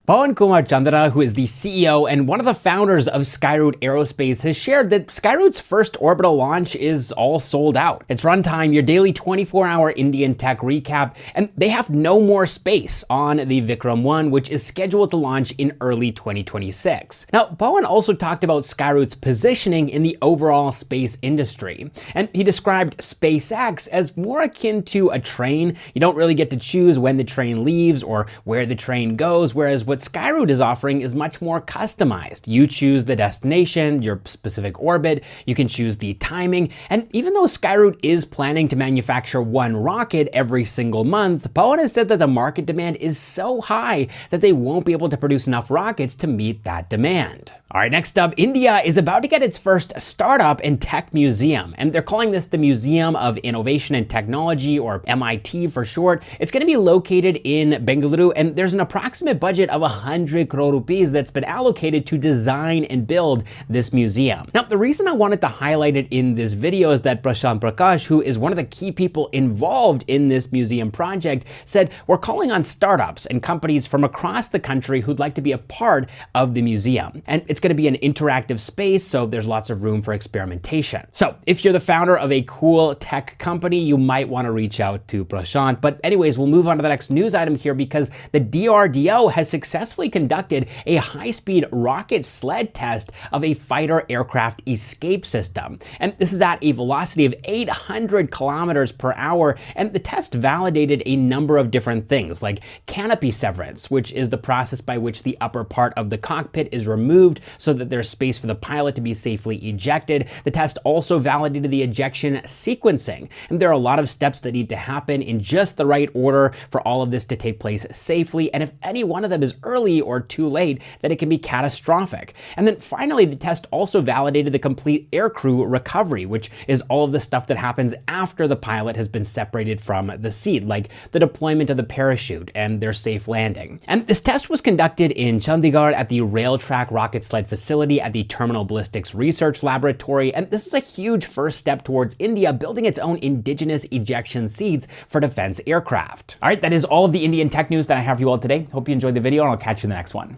Pawan Kumar Chandra, who is the CEO and one of the founders of Skyroot Aerospace, has shared that Skyroot's first orbital launch is all sold out. It's Runtime, your daily 24-hour Indian tech recap, and they have no more space on the Vikram 1, which is scheduled to launch in early 2026. Now, Pawan also talked about Skyroot's positioning in the overall space industry, and he described SpaceX as more akin to a train. You don't really get to choose when the train leaves or where the train goes, whereas what Skyroot is offering is much more customized. You choose the destination, your specific orbit, you can choose the timing, and even though Skyroot is planning to manufacture one rocket every single month, Pawan has said that the market demand is so high that they won't be able to produce enough rockets to meet that demand. All right, next up, India is about to get its first startup and tech museum, and they're calling this the Museum of Innovation and Technology, or MIT for short. It's going to be located in Bengaluru, and there's an approximate budget of 100 crore rupees that's been allocated to design and build this museum. Now, the reason I wanted to highlight it in this video is that Prashant Prakash, who is one of the key people involved in this museum project, said, "We're calling on startups and companies from across the country who'd like to be a part of the museum." And it's going to be an interactive space, so there's lots of room for experimentation. So if you're the founder of a cool tech company, you might want to reach out to Prashant. But anyways, we'll move on to the next news item here, because the DRDO has successfully conducted a high-speed rocket sled test of a fighter aircraft escape system. And this is at a velocity of 800 kilometers per hour. And the test validated a number of different things, like canopy severance, which is the process by which the upper part of the cockpit is removed so that there's space for the pilot to be safely ejected. The test also validated the ejection sequencing. And there are a lot of steps that need to happen in just the right order for all of this to take place safely. And if any one of them is early or too late, then it can be catastrophic. And then finally, the test also validated the complete aircrew recovery, which is all of the stuff that happens after the pilot has been separated from the seat, like the deployment of the parachute and their safe landing. And this test was conducted in Chandigarh at the Railtrack Rocket Sled facility at the Terminal Ballistics Research Laboratory. And this is a huge first step towards India building its own indigenous ejection seats for defense aircraft. All right, that is all of the Indian tech news that I have for you all today. Hope you enjoyed the video, and I'll catch you in the next one.